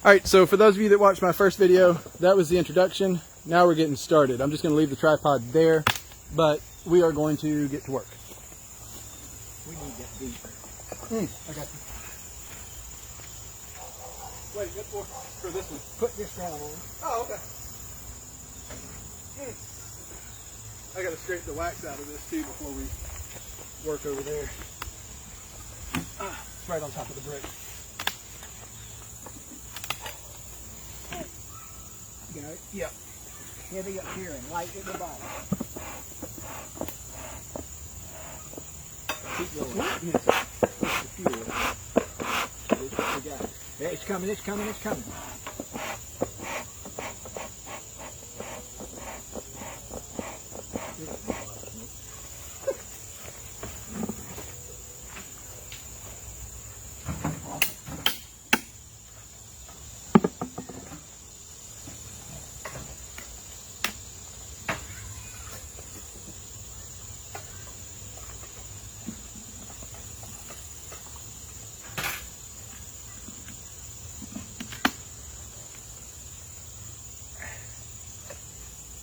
Alright, so for those of you that watched my first video, that was the introduction. Now we're getting started. I'm just going to leave the tripod there, but we are going to get to work. We need that deeper. I got you. Wait, good for this one. Put this down on. Oh, okay. I got to scrape the wax out of this too before we work over there. It's right on top of the brick. You got it? Yep. Heavy up here and light at the bottom. Keep going. Push the fuel. This what we got. Yeah, it's coming, it's coming, it's coming.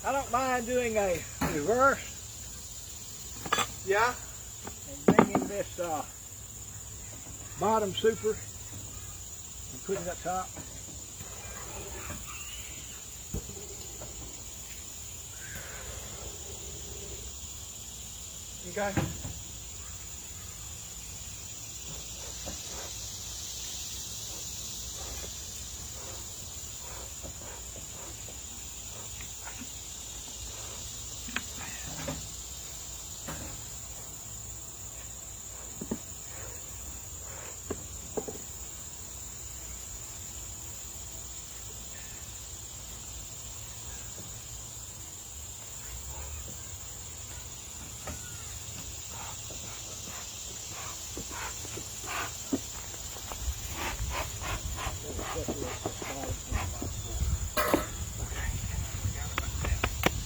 I don't mind doing a reverse Yeah? and bringing this bottom super and putting it up top. Okay.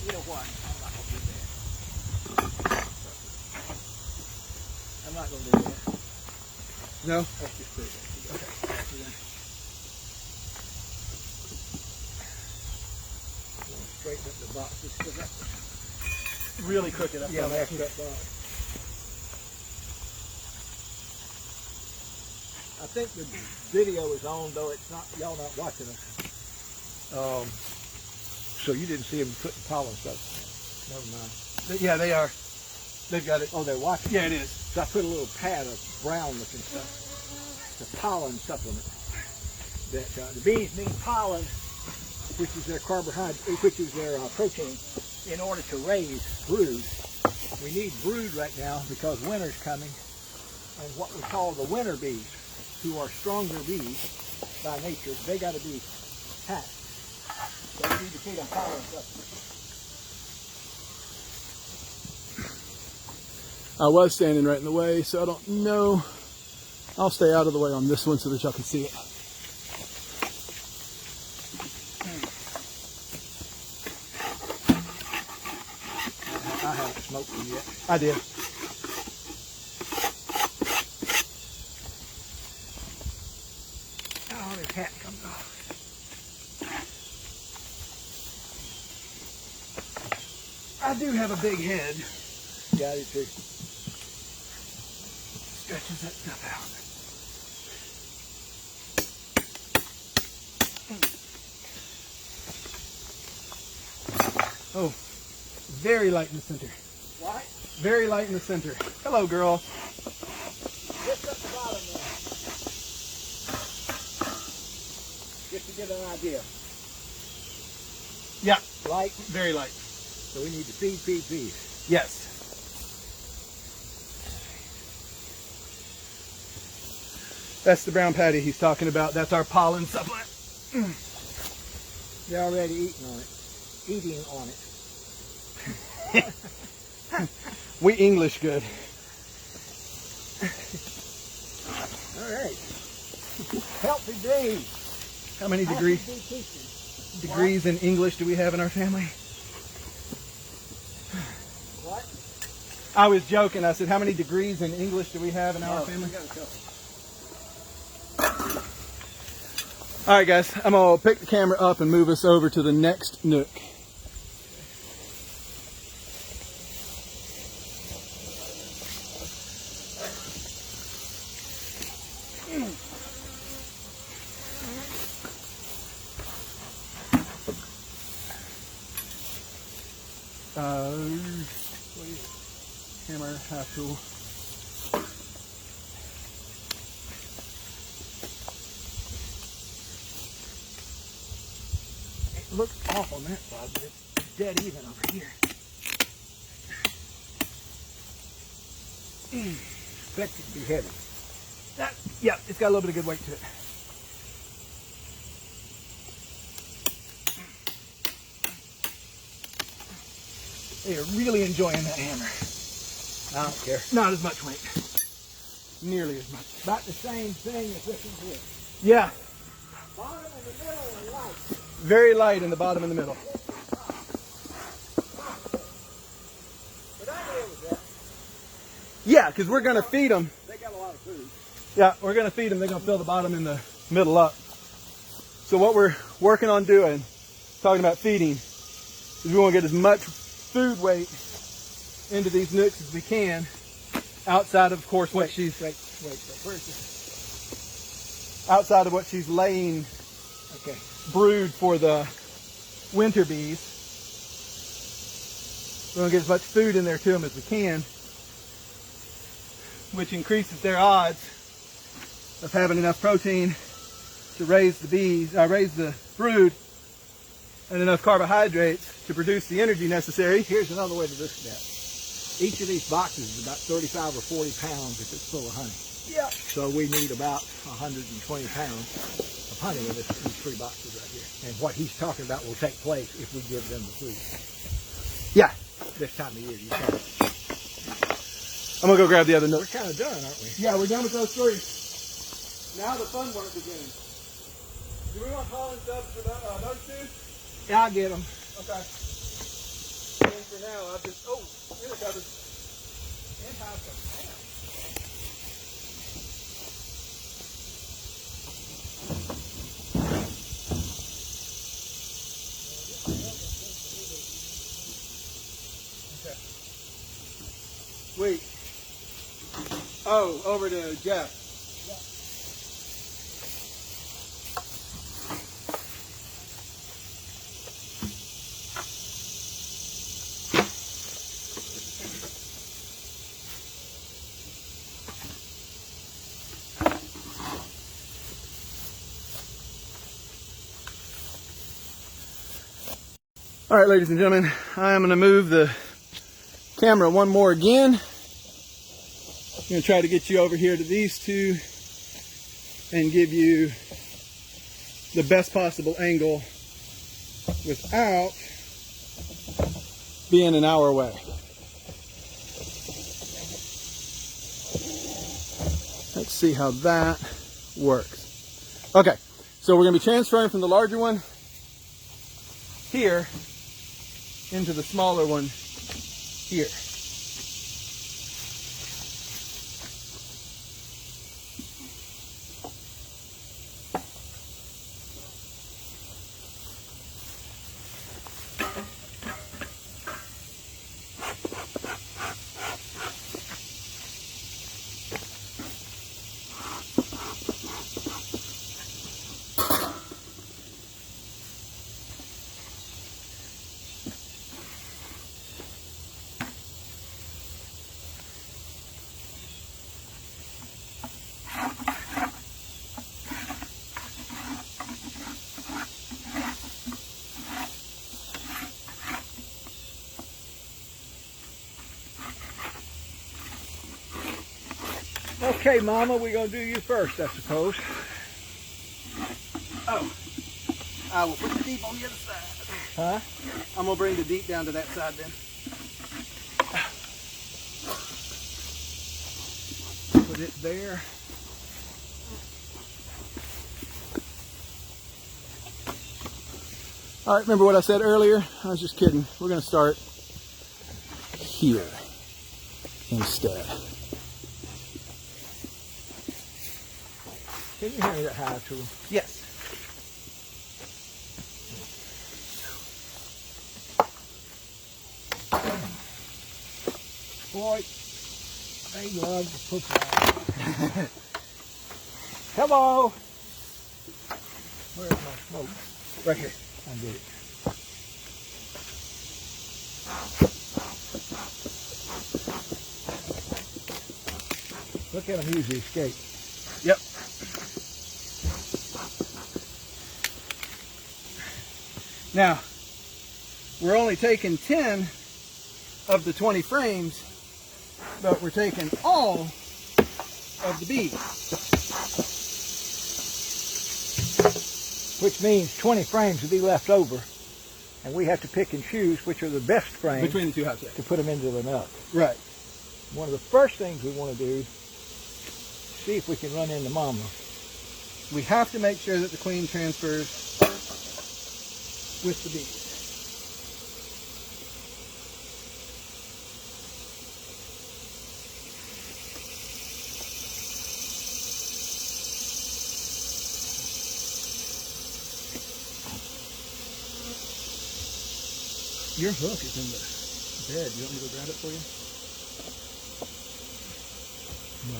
You know what? I'm not going to do that. No? Let's just put it there. Okay. Straighten up the box. Just put that. Really crooked up. Yeah, that's that box. I think the video is on, though it's not. Y'all not watching us. So you didn't see them putting pollen stuff. Never mind. Yeah, they are. They've got it. Oh, they're watching. Yeah, it is. So I put a little pad of brown-looking stuff. The pollen supplement. That the bees need pollen, which is their carbohydrate, which is their protein, in order to raise brood. We need brood right now because winter's coming, and what we call the winter bees, who are stronger bees by nature, they got to be hatched. So we need to feed them pollen supplement. I was standing right in the way, so I don't know. I'll stay out of the way on this one so that y'all can see it. I haven't smoked them yet. I did. Oh, the cat comes off. I do have a big head. Yeah, I do too. Stretches that stuff out. Oh, very light in the center. What? Very light in the center. Hello, girl. Just at the bottom there. Just to get an idea. Yeah, Light, very light. so we need to feed. Yes. That's the brown patty he's talking about. That's our pollen supplement. They're already eating on it. We English good. All right. Healthy bees. How many Degrees degrees in English do we have in our family? What? I was joking. I said, how many degrees in English do we have in our family? We got a couple. All right, guys, I'm gonna pick the camera up and move us over to the next nook. Hammer, half tool. It looks off on that side, but it's dead even over here. Expect it to be heavy. Yeah, it's got a little bit of good weight to it. They are really enjoying that hammer. I don't care. Not as much weight. Nearly as much. About the same thing as this one here. Yeah. Bottom and the middle are light. Very light in the bottom and the middle. But I deal with that. Yeah, because we're going to feed them. They got a lot of food. Yeah, we're going to feed them. They're going to fill the bottom and the middle up. So what we're working on doing, talking about feeding, is we want to get as much food weight into these nooks as we can, outside of course, what she's... Wait. Where's this? Outside of what she's laying Okay. brood for the winter bees. We're going to get as much food in there to them as we can, which increases their odds of having enough protein to raise the bees, raise the brood, and enough carbohydrates to produce the energy necessary. Here's another way to look at that. Each of these boxes is about 35 or 40 pounds if it's full of honey. Yeah. So we need about 120 pounds of honey in these 3 boxes right here. And what he's talking about will take place if we give them the food. Yeah. This time of year, you saw it. I'm going to go grab the other nook. We're kind of done, aren't we? Yeah, we're done with those 3. Now the fun work begins. Do we want pollen stuff for those 2? Yeah, I'll get them. Okay. And for now, I've just, inner covers. And hive covers. Okay. Wait. Oh, over to Jeff. All right, ladies and gentlemen, I am going to move the camera one more again. I'm going to try to get you over here to these 2 and give you the best possible angle without being an hour away. Let's see how that works. Okay, so we're going to be transferring from the larger one here into the smaller one here. Okay, Mama, we're going to do you first, I suppose. Oh, I will put the deep on the other side. Huh? I'm going to bring the deep down to that side then. Put it there. All right, remember what I said earlier? I was just kidding. We're going to start here instead. Can you hand me that hive tool? Yes. Boy, they love to put that. Hello. Where's my smoke? Right here. I get it. Look at them use the escape. Yep. Now, we're only taking 10 of the 20 frames, but we're taking all of the bees. Which means 20 frames will be left over, and we have to pick and choose which are the best frames Between the two hives, yeah. to put them into the nut. Right. One of the first things we want to do is see if we can run into mama. We have to make sure that the queen transfers with the bees. Your hook is in the bed. You want me to go grab it for you? No.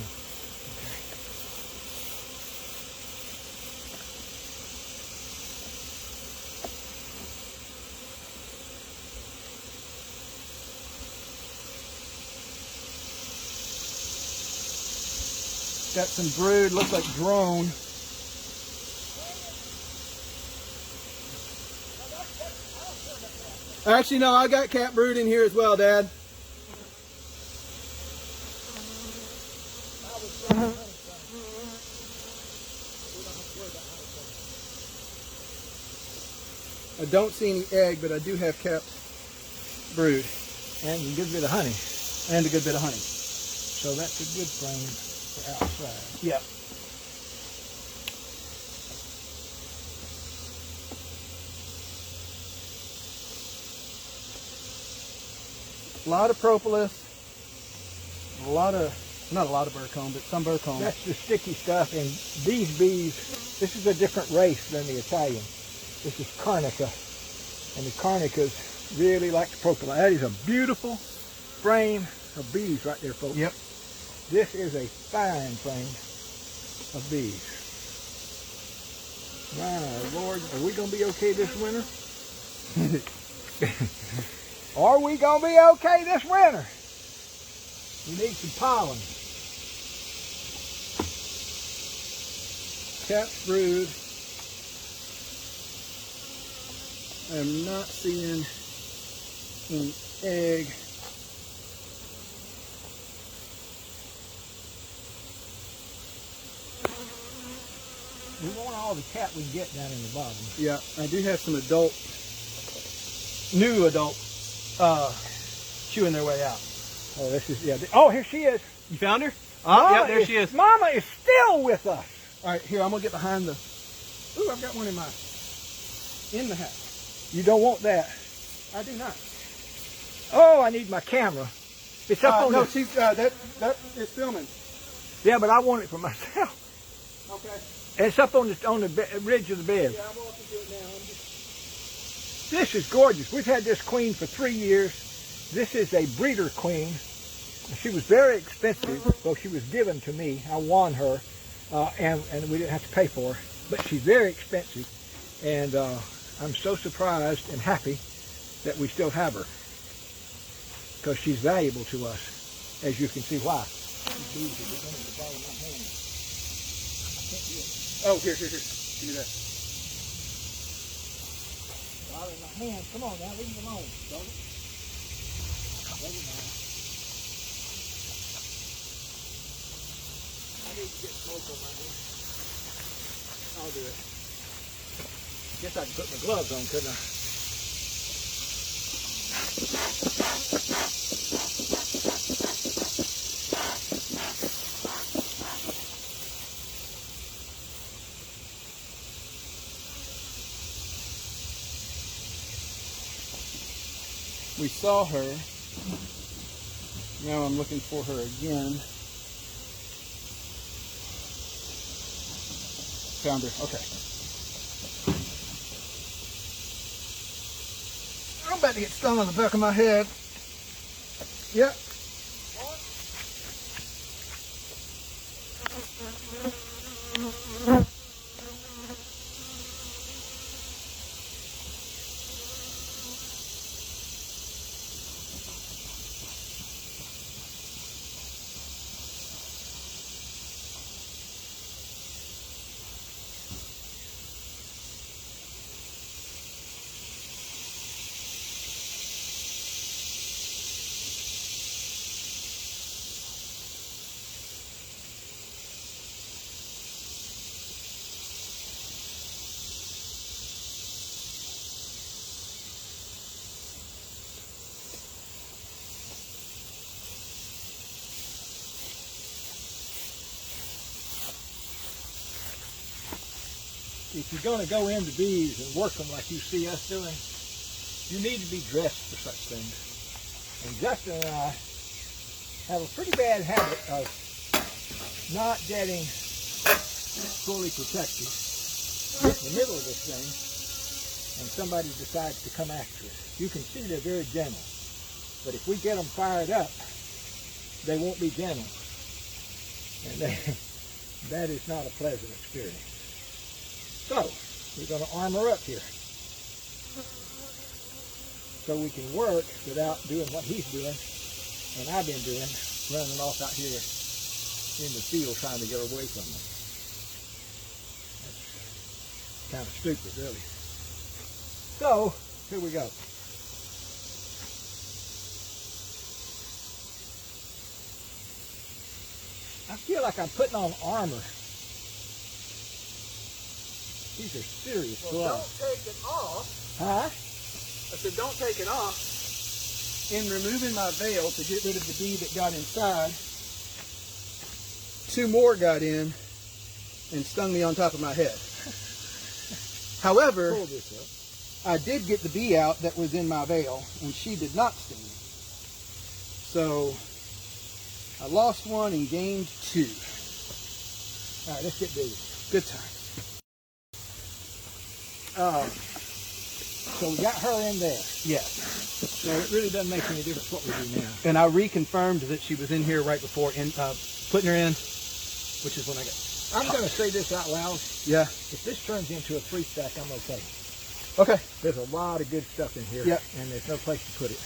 Got some brood, looks like drone. Actually, no, I got cat brood in here as well, Dad. I don't see any egg, but I do have capped brood. And a good bit of honey. And a good bit of honey. So that's a good frame for outside. Yeah. A lot of propolis, a lot of, not a lot of burrcomb, but some burrcomb. That's the sticky stuff, and these bees, this is a different race than the Italian. This is Carnica, and the Carnicas really like the propolis. That is a beautiful frame of bees right there, folks. Yep. This is a fine frame of bees. My Lord, are we going to be okay this winter? Are we going to be okay this winter? We need some pollen. Capped brood. I am not seeing an egg. We want all the cat we can get down in the bottom. Yeah, I do have some new adult chewing their way out. Oh, this is, yeah. Oh, here she is. You found her? Mama yeah, there she is. Mama is still with us. All right, here, I'm going to get behind the... Ooh, I've got one in the hat. You don't want that. I do not. Oh, I need my camera. It's up on no, the... she's, that is filming. Yeah, but I want it for myself. Okay. And it's up on the ridge of the bed. Yeah, I'm walking to it now. This is gorgeous. We've had this queen for 3 years. This is a breeder queen. She was very expensive, so she was given to me. I won her, and we didn't have to pay for her. But she's very expensive, and I'm so surprised and happy that we still have her, because she's valuable to us, as you can see why. Oh, here. Give me that. Got in my hand. Come on now, leave me alone. Don't it? Never mind. I need to get smoke on my hand. I'll do it. Guess I could put my gloves on, couldn't I? We saw her. Now I'm looking for her again. Found her. Okay. I'm about to get stung on the back of my head. Yep. if you're going to go into bees and work them like you see us doing, you need to be dressed for such things. And Justin and I have a pretty bad habit of not getting fully protected, get in the middle of this thing, and somebody decides to come after us. You can see they're very gentle, but if we get them fired up, they won't be gentle. And that is not a pleasant experience. So, we're going to armor up here so we can work without doing what he's doing and I've been doing, running off out here in the field trying to get away from them. That's kind of stupid, really. So, here we go. I feel like I'm putting on armor. These are serious gloves. Well, don't take it off. Huh? I said, don't take it off. In removing my veil to get rid of the bee that got inside, 2 more got in and stung me on top of my head. However, Pull this up. I did get the bee out that was in my veil, and she did not sting me. So, I lost 1 and gained 2. All right, let's get busy. Good time. So we got her in there. Yes. So it really doesn't make any difference what we do now. And I reconfirmed that she was in here right before putting her in, which is when I got... I'm going to say this out loud. Yeah. If this turns into a 3-stack, I'm okay. Okay. There's a lot of good stuff in here. Yep. And there's no place to put it.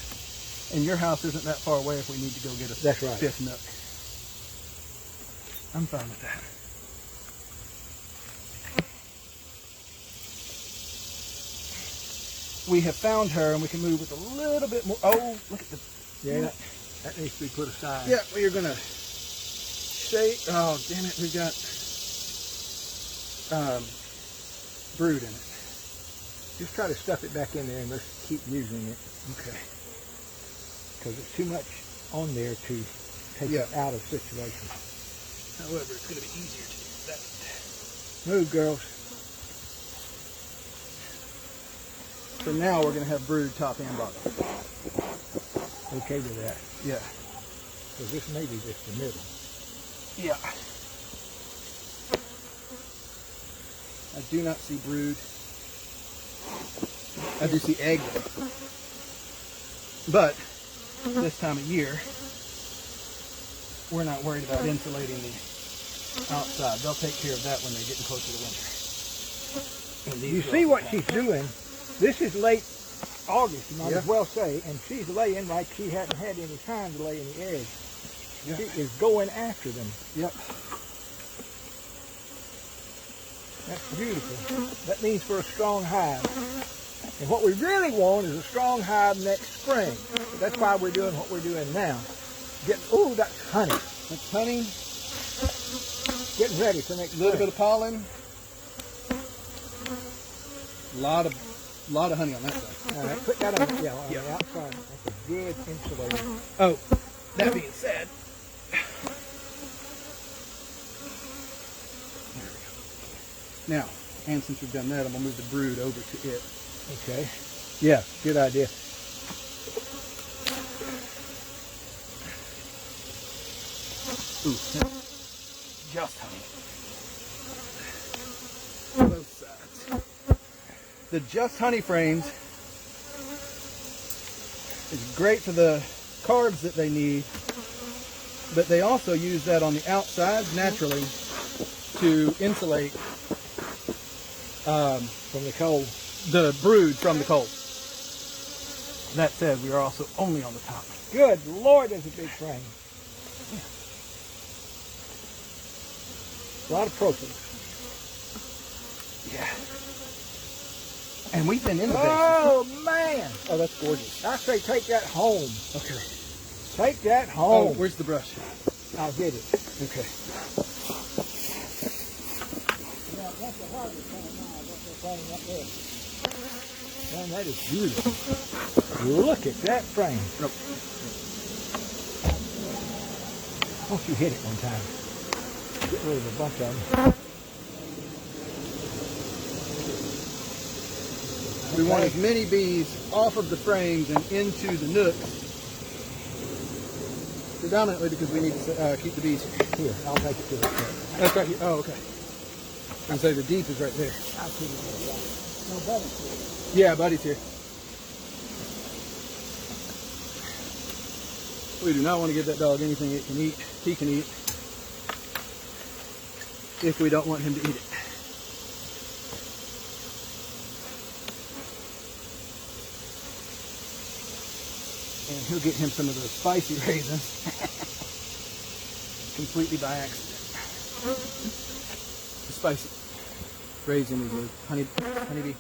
And your house isn't that far away if we need to go get a That's right. 5th nook. I'm fine with that. We have found her, and we can move with a little bit more. Oh, look at the... Yeah, that needs to be put aside. Yeah, we are going to shake... Oh, damn it, we got brood in it. Just try to stuff it back in there and let's keep using it. Okay. Because it's too much on there to take it out of situation. However, it's going to be easier to do that. Move, girls. So now we're going to have brood top and bottom. Okay with that. Yeah. So this may be just the middle. Yeah. I do not see brood. I do see egg. But this time of year, we're not worried about insulating the outside. They'll take care of that when they're getting closer to winter. And You see what she's doing? This is late August, you might as well say, and she's laying like she hadn't had any time to lay any eggs. Yeah. She is going after them. Yep. That's beautiful. That means for a strong hive. And what we really want is a strong hive next spring. That's why we're doing what we're doing now. Oh, that's honey. That's honey. Getting ready for next A little spring. bit of pollen. A lot of honey on that side. All right, put that on, the outside. That's a good insulator. Oh, that being said, now, and since we've done that, I'm going to move the brood over to it. Okay. Yeah, good idea. Ooh, just honey. Both sides. The just honey frames is great for the carbs that they need, but they also use that on the outside naturally to insulate From the cold. the brood from the cold. That said, we are also only on the top. Good Lord, there's a big frame. A lot of protein. Yeah. And we've been in the Oh, man. Oh, that's gorgeous. I say take that home. Okay. Take that Oh, home. where's the brush? I'll get it. Okay. Yeah, that's the hardest thing now. That's the frame up there. Man, that is beautiful. Look at that frame. Nope. Won't you hit it one time? Get rid of a bunch of them. We want as many bees off of the frames and into the nooks, predominantly because we need to keep the bees Here, I'll take it to the truck. That's right here. Oh, okay. And so the deep is right there. I'll keep it there. No, Buddy's Yeah, Buddy's here. We do not want to give that dog anything it can eat. He can eat. If we don't want him to eat it. And he'll get him some of those spicy raisins completely by accident. The spicy raisin is a honeybee.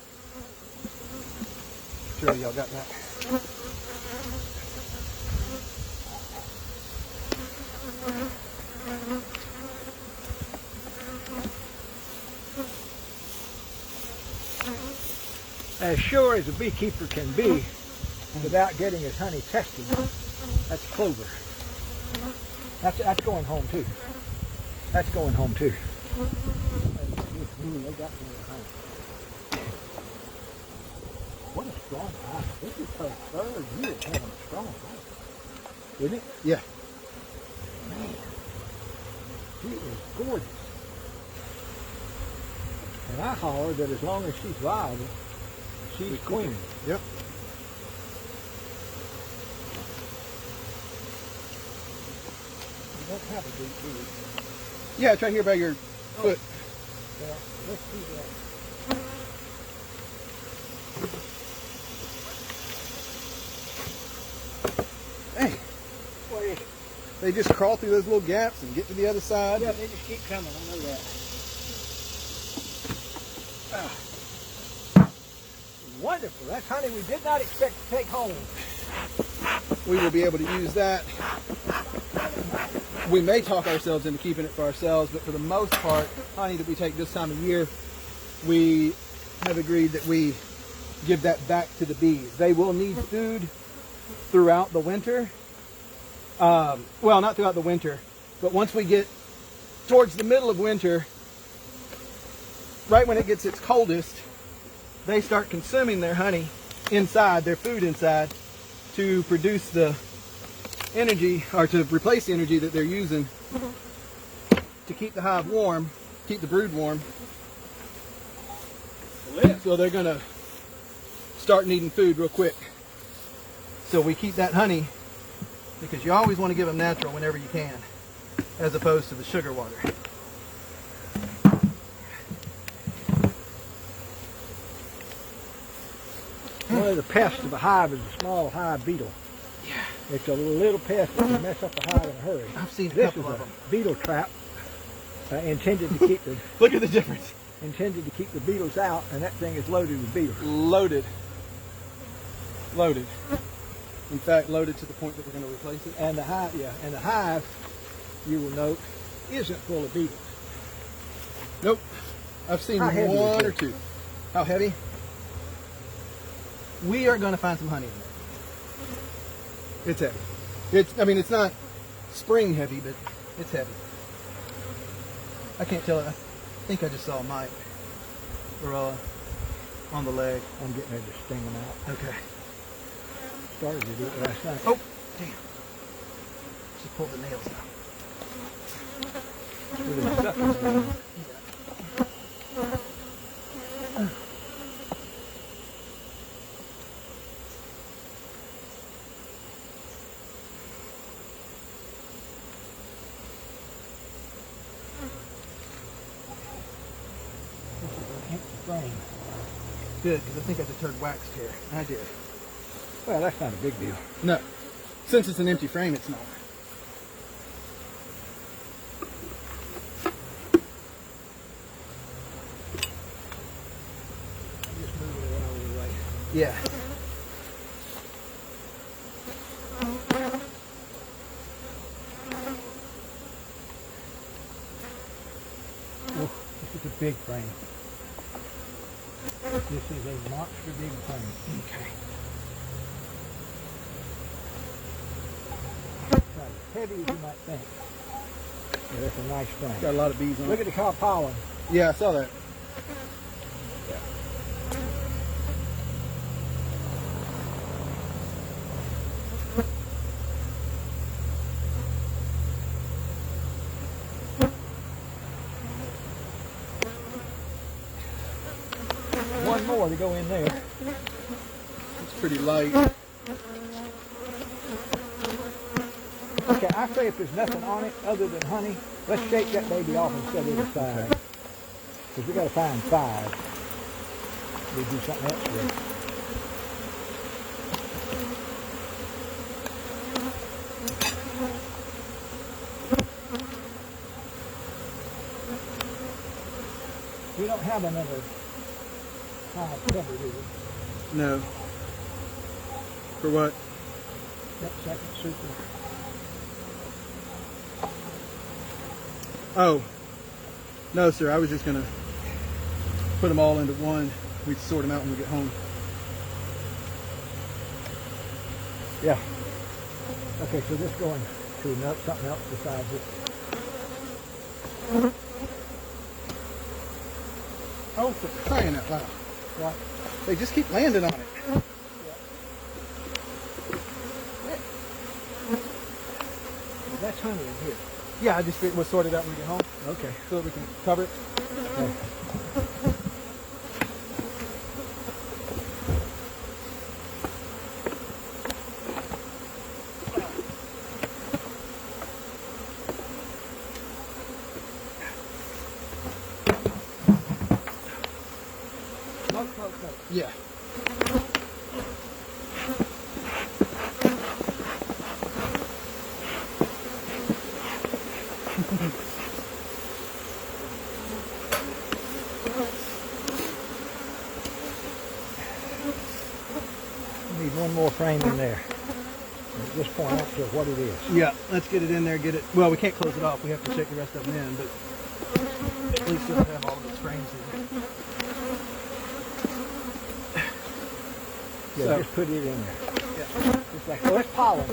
Sure, y'all got that. As sure as a beekeeper can be without getting his honey tested, that's clover. That's going home too. That's going home too. They got some of the honey. What a strong hive. This is her third year having a strong hive. Isn't it? Yeah. Man, she is gorgeous. And I holler that as long as she's viable, she's queen. Yep. You don't have a deep root. Yeah, it's right here by your foot. Well, let's do that. Hey, What is it? they just crawl through those little gaps and get to the other side. Yeah, they just keep coming. I know that. Wonderful. That's honey we did not expect to take home. We will be able to use that. We may talk ourselves into keeping it for ourselves, but for the most part, honey that we take this time of year, we have agreed that we give that back to the bees. They will need food throughout the winter. Well, not throughout the winter, but once we get towards the middle of winter, right when it gets its coldest, they start consuming their honey inside, their food inside, to produce the energy, or to replace the energy that they're using to keep the hive warm, keep the brood warm. So they're going to start needing food real quick. So we keep that honey, because you always want to give them natural whenever you can, as opposed to the sugar water. One of the pests of a hive is a small hive beetle. Yeah. It's a little pest that can mess up a hive in a hurry. I've seen a This couple is of them. a beetle trap intended to keep the Look at the difference. beetles out, and that thing is loaded with beetles. Loaded. Loaded. In fact, loaded to the point that we're going to replace it. And the hive, you will note, isn't full of beetles. Nope. I've seen How heavy is one or it? two. How heavy? We are going to find some honey in there. It's heavy. I mean, it's not spring heavy, but it's heavy. I can't tell. I think I just saw a mite or on the leg. I'm getting ready to sting them out. Okay. Started to do it last night. Oh, damn. Just pulled the nails out. With a sucker gun. Frame. Good, because I think I deterred wax tear. I did. Well, that's not a big deal. No. Since it's an empty frame, it's not. I'm just moving it out of the way. Yeah. Oh, this is a big frame. This is a monster big frame. Okay. It's not as heavy as you might think. But it's a nice frame. Got a lot of bees on Look it. at the cow pollen. Yeah, I saw that. One more to go in there. It's pretty light. Okay, I say if there's nothing on it other than honey, let's shake that baby off and set it aside. Because we got to find 5. We do something else with it. We don't have another hive cover, do we? No. For what? That second super. Oh. No, sir. I was just going to put them all into one. We'd sort them out when we get home. Yeah. Okay, so this going to something else besides this. Oh, for crying out loud. What? They just keep landing on it. That's honey in here. Yeah, I just we'll sort it out when we get home Okay. so that we can cover it. Okay. Smoke. Yeah. Need one more frame in there. At this point, out to what it is. Yeah, let's get it in there, get it. Well, we can't close it off. We have to check the rest of them in, but at least it'll have all of its frames in. Yeah, So- just put it in there. Yeah. Just like, oh, that's pollen.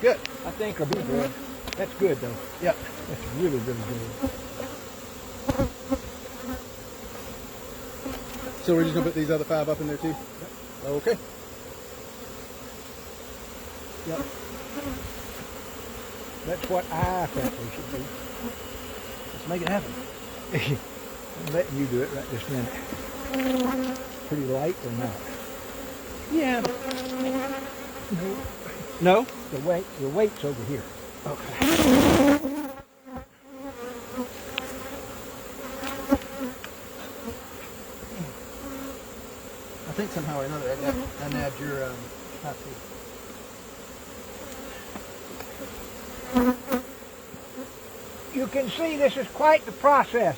Good. I think, or bee bread. That's good, though. Yep. That's really, really good. So we're just gonna put these other 5 up in there too? Okay. Yep. That's what I think we should do. Let's make it happen. I'm letting you do it right this minute. Pretty light or not? Yeah. No. No? The weight's over here. Okay. I think somehow or another I nabbed your hot tea. You can see this is quite the process.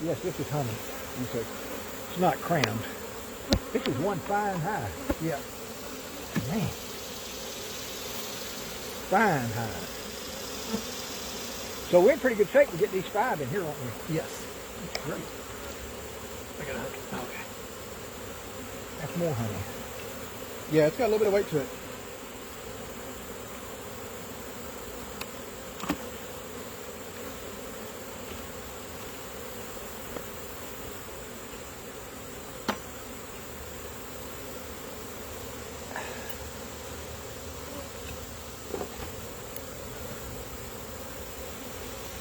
Yes, this is honey. Okay. It's not crammed. This is one fine hive. Yeah. Man. Fine hive. So we're in pretty good shape to get these 5 in here, aren't we? Yes. That's great. I got a hook. Okay. That's more honey. Yeah, it's got a little bit of weight to it.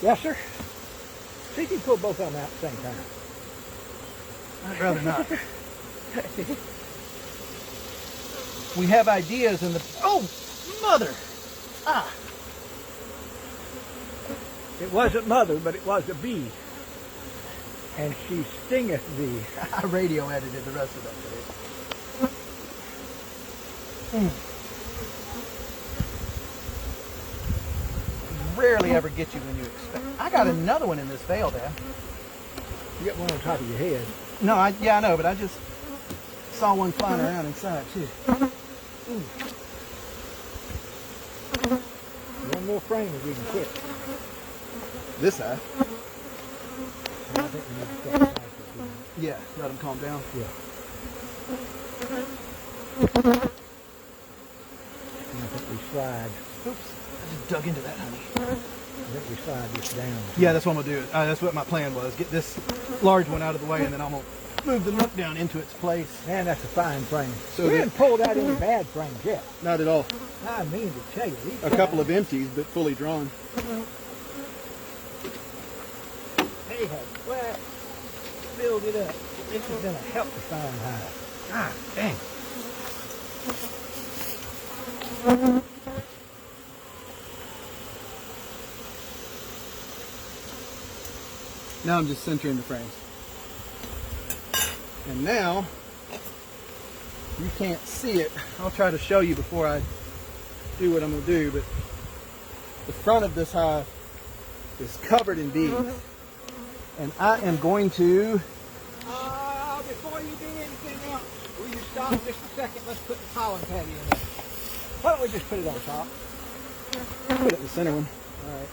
Yes, sir? See if you can pull both of them out at the same time. I'd rather not. We have ideas in the... Oh, mother! Ah! It wasn't mother, but it was a bee. And she stingeth thee. I radio edited the rest of that today. Rarely ever get you when you expect. I got another one in this veil, Dad. You got one on top of your head. No, I know, but I just saw one flying around inside too. One more frame and we can quit. This side? And I think we need to step aside for a few minutes. Yeah, let them calm down. Yeah. And I think we slide. Oops, I just dug into that, honey. I think we slide this down. Yeah, that's what I'm gonna do. That's what my plan was. Get this large one out of the way, and then I'm gonna move the nook down into its place. Man, that's a fine frame. So we that- didn't pull out any bad frames yet. Not at all. I mean to tell you. A couple of empties, but fully drawn. They have flat, filled it up. This has been a help to find hive. God dang. Now I'm just centering the frames. And now, you can't see it. I'll try to show you before I do what I'm going to do, but the front of this hive is covered in bees. And I am going to... Before you do anything else, will you stop just a second? Let's put the pollen patty in there. Why don't we just put it on top? Put it in the center one. All right.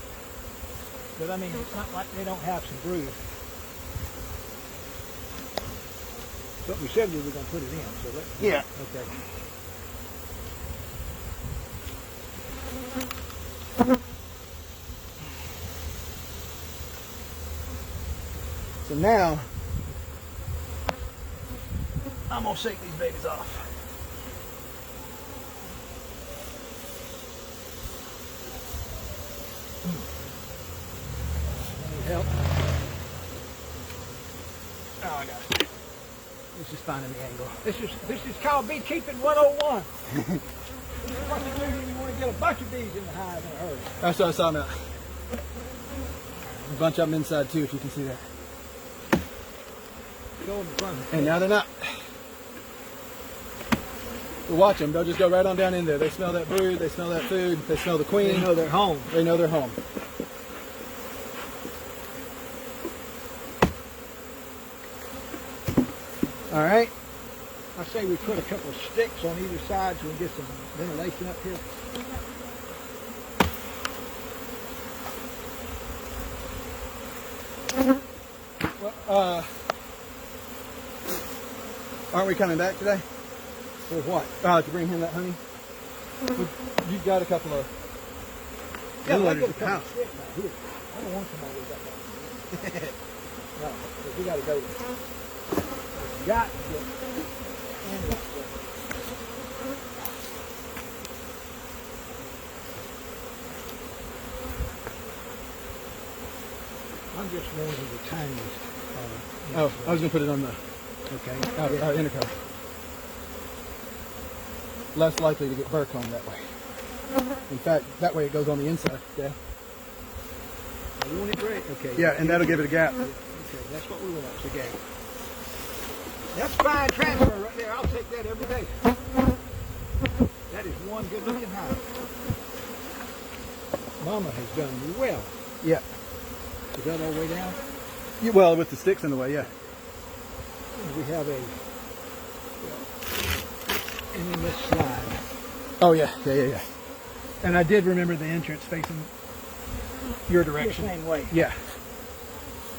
But I mean, it's not like they don't have some grooves. But we said we were going to put it in, so let's... Yeah. Okay. So now, I'm going to shake these babies off. Need help? Oh, I got it. This is finding the angle. This is called beekeeping 101. This is what you do when you want to get a bunch of bees in the hive in a hurry. That's what I was talking about. A bunch of them inside too, if you can see that. Go in the front. And now they're not. So watch them. They'll just go right on down in there. They smell that brood. They smell that food. They smell the queen. They know they're home. They know they're home. All right. I say we put a couple of sticks on either side so we can get some ventilation up here. Well, aren't we coming back today? For what? To bring him that honey. You got a couple of ventilators at the house. Here. I don't want somebody who's got that. No, because we got to go. We got to get animals. I'm just wanting the tiniest. Oh, I was going to put it on the Okay. intercover. Less likely to get burnt on that way. In fact, that way it goes on the inside. Yeah. You want it great? Okay. Yeah, and that'll give it a gap. Okay, that's what we want, it's a gap. That's fine transfer right there. I'll take that every day. That is one good looking hive. Mama has done well. Yeah. Is that all the way down? Yeah, well, with the sticks in the way, yeah. We have a, and then this slide. Oh, yeah. And I did remember the entrance facing your direction. The same way. Yeah.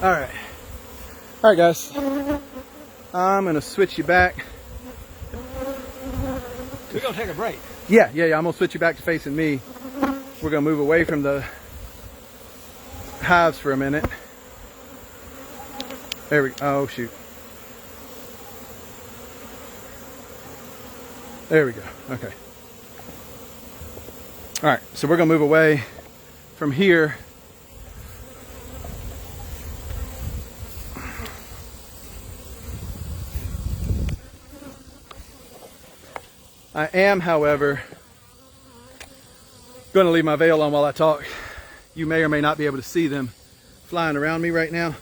All right, guys. I'm going to switch you back. We're going to take a break. Yeah. I'm going to switch you back to facing me. We're going to move away from the hives for a minute. There we go. Oh, shoot. There we go. Okay. All right. So we're going to move away from here. I am, however, going to leave my veil on while I talk. You may or may not be able to see them flying around me right now,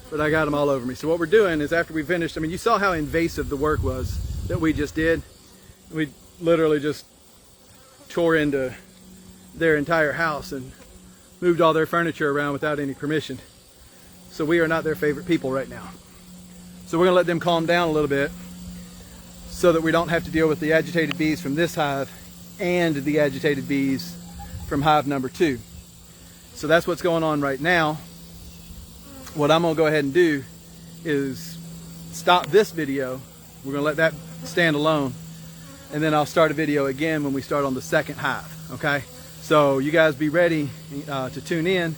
but I got them all over me. So what we're doing is, after we finished, I mean, you saw how invasive the work was that we just did. We literally just tore into their entire house and moved all their furniture around without any permission. So we are not their favorite people right now. So we're going to let them calm down a little bit, so that we don't have to deal with the agitated bees from this hive and the agitated bees from hive number 2. So that's what's going on right now. What I'm going to go ahead and do is stop this video. We're going to let that stand alone, and then I'll start a video again when we start on the second hive. Okay, so you guys be ready to tune in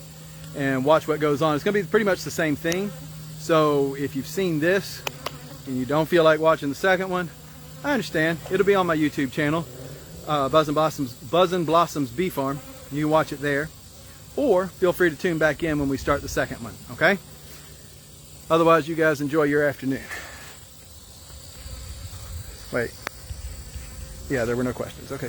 and watch what goes on. It's going to be pretty much the same thing. So if you've seen this and you don't feel like watching the second one, I understand. It'll be on my YouTube channel, Buzzin' Blossoms Bee Farm. You can watch it there, or feel free to tune back in when we start the second one. Okay. Otherwise, you guys enjoy your afternoon. Wait. Yeah, there were no questions. Okay.